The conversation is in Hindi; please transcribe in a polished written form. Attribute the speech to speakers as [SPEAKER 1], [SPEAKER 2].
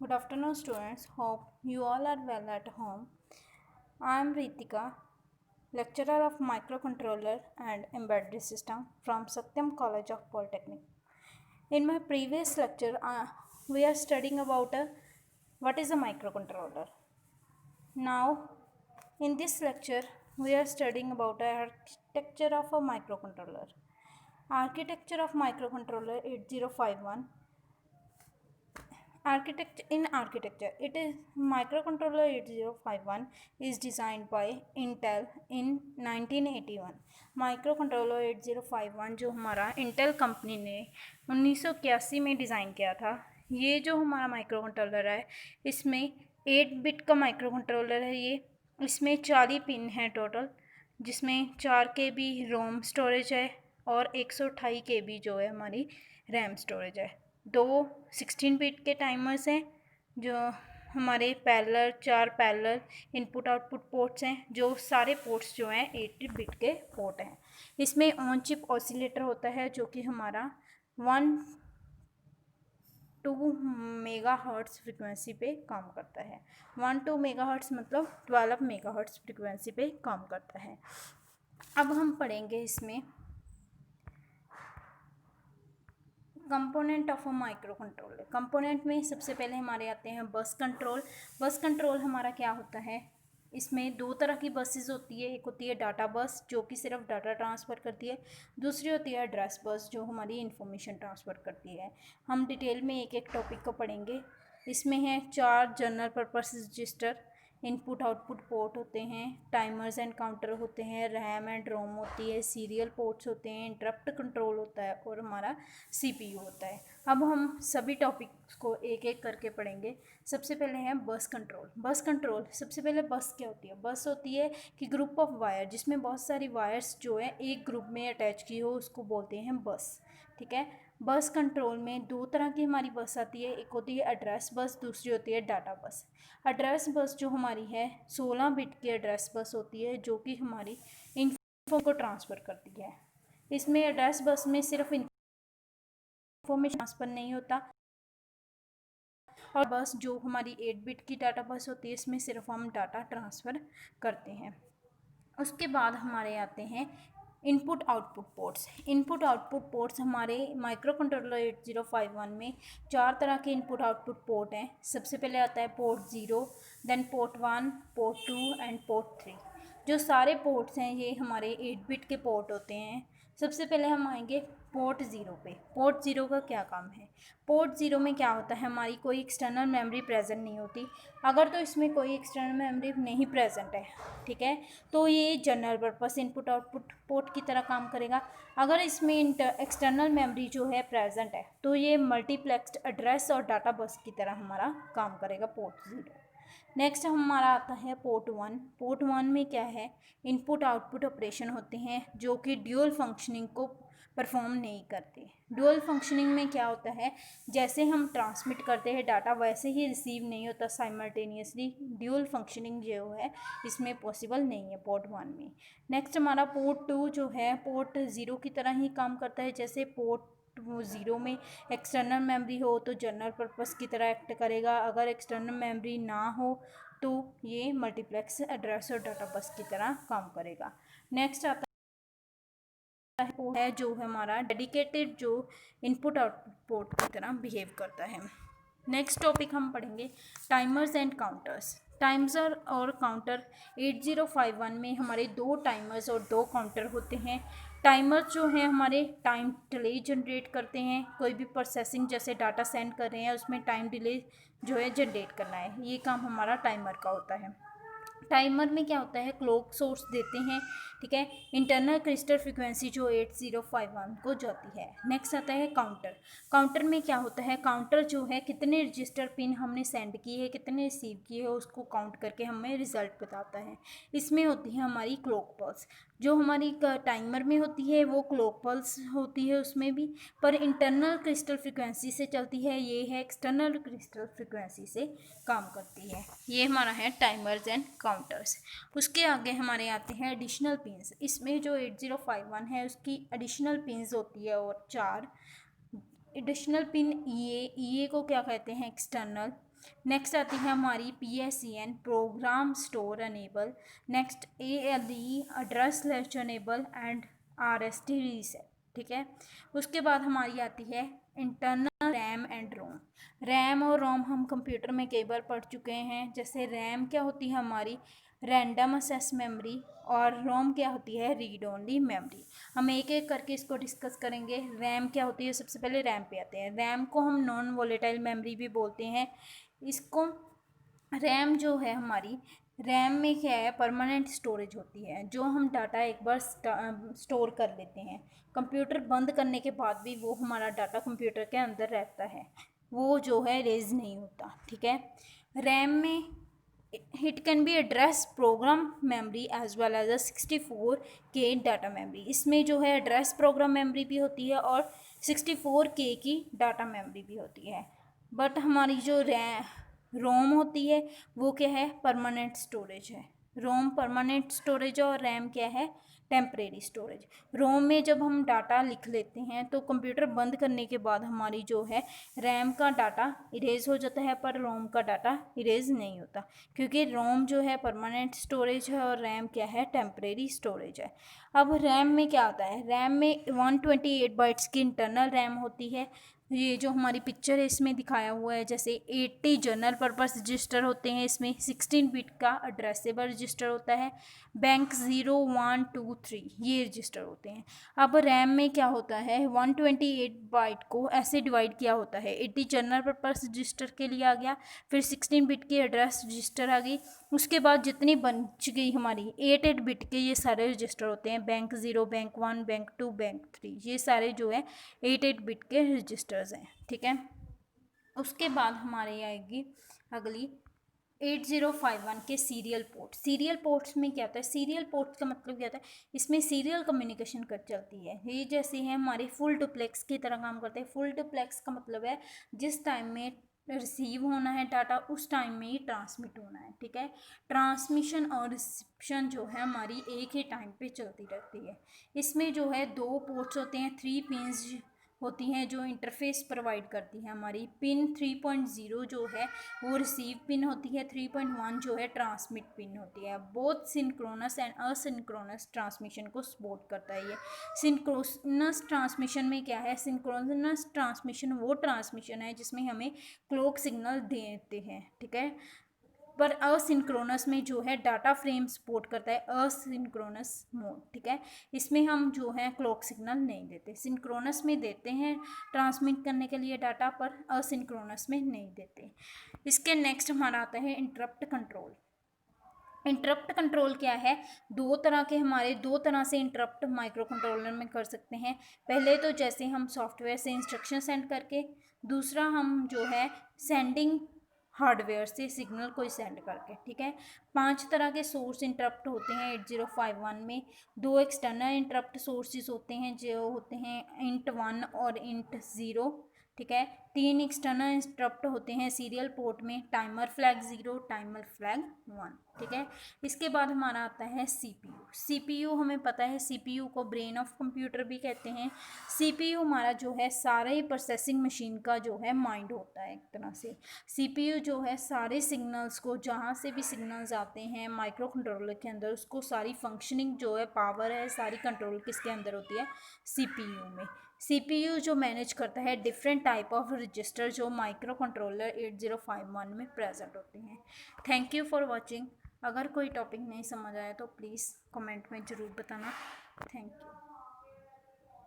[SPEAKER 1] Good afternoon, students. Hope you all are well at home. I am Ritika, lecturer of microcontroller and embedded system from Satyam College of Polytechnic. In my previous lecture, we are studying about what is a microcontroller. Now, in this lecture, we are studying about architecture of a microcontroller. Architecture of microcontroller 8051. Architecture, it is microcontroller 8051 is designed by Intel in 1981. Microcontroller 8051 जो हमारा इंटेल कंपनी ने 1981 में डिज़ाइन किया था। ये जो हमारा माइक्रोकंट्रोलर है इसमें 8 बिट का माइक्रोकंट्रोलर है। ये इसमें 40 पिन है टोटल, जिसमें 4 KB रोम स्टोरेज है और 128 KB जो है हमारी रैम स्टोरेज है। दो 16 बिट के टाइमर्स हैं जो हमारे parallel 4 parallel input output ports हैं, जो सारे पोर्ट्स जो हैं 8 बिट के पोर्ट हैं। इसमें ऑन चिप ऑसिलेटर होता है जो कि हमारा 1-2 मेगाहर्ट्ज़ फ्रिक्वेंसी पे काम करता है। 1-2 मेगाहर्ट्ज़ मतलब 12 मेगाहर्ट्ज़ फ्रिक्वेंसी पे काम करता है। अब हम पढ़ेंगे इसमें component of a micro controller. Component में सबसे पहले हमारे आते हैं बस कंट्रोल। बस कंट्रोल हमारा क्या होता है, इसमें दो तरह की बसेस होती है। एक होती है डाटा बस जो कि सिर्फ डाटा ट्रांसफ़र करती है, दूसरी होती है एड्रेस बस जो हमारी इन्फॉर्मेशन ट्रांसफ़र करती है। हम डिटेल में एक एक टॉपिक को पढ़ेंगे। इसमें है 4 general purpose register, input output port होते हैं, टाइमर्स एंड काउंटर होते हैं, रैम एंड रोम होती है, सीरियल पोर्ट्स होते हैं, इंटरप्ट कंट्रोल होता है और हमारा CPU होता है। अब हम सभी टॉपिक्स को एक एक करके पढ़ेंगे। सबसे पहले है बस कंट्रोल। बस कंट्रोल, सबसे पहले बस क्या होती है? बस होती है कि ग्रुप ऑफ वायर जिसमें बहुत सारी वायर्स जो है एक ग्रुप में अटैच की हो, उसको बोलते हैं बस। ठीक है। बस कंट्रोल में दो तरह की हमारी बस आती है, एक होती है एड्रेस बस, दूसरी होती है डाटा बस। एड्रेस बस जो हमारी है 16 बिट की एड्रेस बस होती है जो कि हमारी इन्फो को ट्रांसफ़र करती है। इसमें एड्रेस बस में सिर्फ इन्फॉर्मेशन ट्रांसफ़र नहीं होता, और बस जो हमारी 8 बिट की डाटा बस होती है इसमें सिर्फ हम डाटा ट्रांसफ़र करते हैं। उसके बाद हमारे आते हैं input output ports. Input output ports हमारे माइक्रो कंट्रोलर 8051 में 4 तरह के इनपुट आउटपुट पोर्ट हैं। सबसे पहले आता है port 0, then port 1, port 2 and port 3। जो सारे पोर्ट्स हैं ये हमारे 8 बिट के पोर्ट होते हैं। सबसे पहले हम आएंगे पोर्ट 0 पे। पोर्ट 0 का क्या काम है? पोर्ट 0 में क्या होता है, हमारी कोई एक्सटर्नल मेमोरी प्रेजेंट नहीं होती। अगर तो इसमें कोई एक्सटर्नल मेमोरी नहीं प्रेजेंट है, ठीक है, तो ये general purpose input output port की तरह काम करेगा। अगर इसमें एक्सटर्नल मेमोरी जो है प्रेजेंट है तो ये मल्टीप्लेक्स्ड एड्रेस और डाटा बस की तरह हमारा काम करेगा पोर्ट 0। नेक्स्ट हमारा आता है पोर्ट 1। पोर्ट 1 में क्या है, इनपुट आउटपुट ऑपरेशन होते हैं जो कि ड्यूअल फंक्शनिंग को परफॉर्म नहीं करते। ड्यूअल फंक्शनिंग में क्या होता है, जैसे हम ट्रांसमिट करते हैं डाटा वैसे ही रिसीव नहीं होता साइमल्टेनियसली। ड्यूअल फंक्शनिंग जो है इसमें पॉसिबल नहीं है पोर्ट 1 में। नेक्स्ट हमारा पोर्ट 2 जो है पोर्ट 0 की तरह ही काम करता है। जैसे पोर्ट 0 में एक्सटर्नल मेमोरी हो तो जनरल पर्पस की तरह एक्ट करेगा, अगर एक्सटर्नल मेमोरी ना हो तो ये मल्टीप्लेक्स एड्रेस और डाटा बस की तरह काम करेगा। नेक्स्ट आता है जो हमारा डेडिकेटेड जो इनपुट आउटपुट पोर्ट की तरह बिहेव करता है। नेक्स्ट टॉपिक हम पढ़ेंगे टाइमर्स एंड काउंटर्स। टाइमर और काउंटर 8051 में हमारे 2 टाइमर्स और 2 काउंटर होते हैं। टाइमर जो है हमारे टाइम डिले जनरेट करते हैं। कोई भी प्रोसेसिंग जैसे डाटा सेंड कर रहे हैं उसमें टाइम डिले जो है जनरेट करना है, ये काम हमारा टाइमर का होता है। टाइमर में क्या होता है, क्लॉक सोर्स देते हैं, ठीक है, इंटरनल क्रिस्टल फ्रिक्वेंसी जो 8051 को जाती है। नेक्स्ट आता है काउंटर। काउंटर में क्या होता है, काउंटर जो है कितने रजिस्टर पिन हमने सेंड की है, कितने रिसीव किए है, उसको काउंट करके हमें रिजल्ट बताता है। इसमें होती है हमारी क्लॉक पल्स। जो हमारी टाइमर में होती है वो क्लॉक पल्स होती है उसमें भी, पर इंटरनल क्रिस्टल फ्रिक्वेंसी से चलती है, ये है एक्सटर्नल क्रिस्टल फ्रिक्वेंसी से काम करती है। ये हमारा है टाइमर्स एंड काउंटर्स। उसके आगे हमारे आते हैं एडिशनल पिन्स। इसमें जो 8051 है उसकी एडिशनल पिन्स होती है और 4 एडिशनल पिन ईए को क्या कहते हैं, एक्सटर्नल। नेक्स्ट आती है हमारी PSEN, program store enable. Next ALE, address latch enable and RST reset, ठीक है। उसके बाद हमारी आती है internal RAM and ROM. RAM और रोम हम कंप्यूटर में कई बार पढ़ चुके हैं। जैसे रैम क्या होती है हमारी, रैंडम एक्सेस मेमोरी, और रोम क्या होती है, रीड ओनली मेमोरी। हम एक एक करके इसको डिस्कस करेंगे। रैम क्या होती है, सबसे पहले रैम पे आते हैं। रैम को हम नॉन वोलेटाइल मेमोरी भी बोलते हैं। इसको रैम जो है हमारी, रैम में क्या है, परमानेंट स्टोरेज होती है, जो हम डाटा एक बार स्टोर कर लेते हैं। कंप्यूटर बंद करने के बाद भी वो हमारा डाटा कंप्यूटर के अंदर रहता है, वो जो है इरेज नहीं होता, ठीक है। रैम में it can be address program memory as well as 64K data memory. इसमें जो है एड्रेस प्रोग्राम मेमोरी भी होती है और 64K की डाटा मेमोरी भी होती है। बट हमारी जो रोम होती है वो क्या है, परमानेंट स्टोरेज है। रोम परमानेंट स्टोरेज और रैम क्या है, टेम्परेरी स्टोरेज। रोम में जब हम डाटा लिख लेते हैं तो कंप्यूटर बंद करने के बाद हमारी जो है रैम का डाटा इरेज हो जाता है, पर रोम का डाटा इरेज नहीं होता, क्योंकि रोम जो है परमानेंट स्टोरेज है और रैम क्या है, टेम्परेरी स्टोरेज है। अब रैम में क्या आता है, रैम में 128 बाइट्स की इंटरनल रैम होती है। ये जो हमारी पिक्चर है इसमें दिखाया हुआ है, जैसे 80 जनरल पर्पस रजिस्टर होते हैं, इसमें 16 बिट का एड्रेसेबल रजिस्टर होता है। बैंक 0, 1, 2, 3 ये रजिस्टर होते हैं। अब रैम में क्या होता है, 128 बाइट को ऐसे डिवाइड किया होता है। 80 जनरल पर्पस रजिस्टर के लिए आ गया, फिर 16 बिट की एड्रेस रजिस्टर आ गई, उसके बाद जितनी बच गई हमारी 8 बिट के ये सारे रजिस्टर होते हैं। बैंक 0, बैंक 1, बैंक 2, बैंक 3 ये सारे जो है 8 बिट के रजिस्टर्स हैं, ठीक है। उसके बाद हमारे आएगी अगली 8051 के सीरियल पोर्ट। सीरियल पोर्ट्स में क्या होता है, सीरियल पोर्ट्स का मतलब क्या होता है, इसमें सीरियल कम्युनिकेशन कर चलती है। ये जैसे है हमारे फुल डुप्लेक्स की तरह काम करते हैं। फुल डुप्लेक्स का मतलब है जिस टाइम में रिसीव होना है डाटा उस टाइम में ही ट्रांसमिट होना है, ठीक है। ट्रांसमिशन और रिसेप्शन जो है हमारी एक ही टाइम पे चलती रहती है। इसमें जो है 2 पोर्ट्स होते हैं, 3 पिन्स होती हैं जो इंटरफेस प्रोवाइड करती है। हमारी पिन 3.0 जो है वो रिसीव पिन होती है, 3.1 जो है ट्रांसमिट पिन होती है। Both synchronous and asynchronous transmission को सपोर्ट करता है। ये सिंक्रोनस ट्रांसमिशन में क्या है, सिंक्रोनस ट्रांसमिशन वो ट्रांसमिशन है जिसमें हमें क्लॉक सिग्नल देते हैं, ठीक है। पर असिंक्रोनस में जो है डाटा फ्रेम सपोर्ट करता है असिंक्रोनस मोड, ठीक है। इसमें हम जो है क्लॉक सिग्नल नहीं देते, सिंक्रोनस में देते हैं ट्रांसमिट करने के लिए डाटा, पर असिंक्रोनस में नहीं देते। इसके नेक्स्ट हमारा आता है इंटरप्ट कंट्रोल। इंटरप्ट कंट्रोल क्या है, दो तरह से इंटरप्ट माइक्रो कंट्रोलर में कर सकते हैं। पहले तो जैसे हम सॉफ्टवेयर से इंस्ट्रक्शन सेंड करके, दूसरा हम जो है सेंडिंग हार्डवेयर से सिग्नल कोई सेंड करके, ठीक है। 5 तरह के सोर्स इंटरप्ट होते हैं 8051 में। 2 एक्सटर्नल इंटरप्ट सोर्सेज होते हैं जो होते हैं int1 और int0, ठीक है। 3 एक्सटर्नल इंटरप्ट होते हैं सीरियल पोर्ट में, टाइमर फ्लैग 0, टाइमर फ्लैग 1, ठीक है। इसके बाद हमारा आता है CPU। हमें पता है CPU को ब्रेन ऑफ कंप्यूटर भी कहते हैं। CPU हमारा जो है सारे ही प्रोसेसिंग मशीन का जो है माइंड होता है एक तरह से। CPU जो है सारे सिग्नल्स को, जहाँ से भी सिग्नल्स आते हैं माइक्रो कंट्रोलर के अंदर, उसको सारी फंक्शनिंग जो है, पावर है, सारी कंट्रोल किसके अंदर होती है, CPU में। CPU जो मैनेज करता है डिफरेंट टाइप ऑफ रजिस्टर जो माइक्रो कंट्रोलर 8051 में प्रेजेंट होते हैं। Thank you for watching. अगर कोई टॉपिक नहीं समझ आया तो प्लीज़ कमेंट में ज़रूर बताना। Thank you.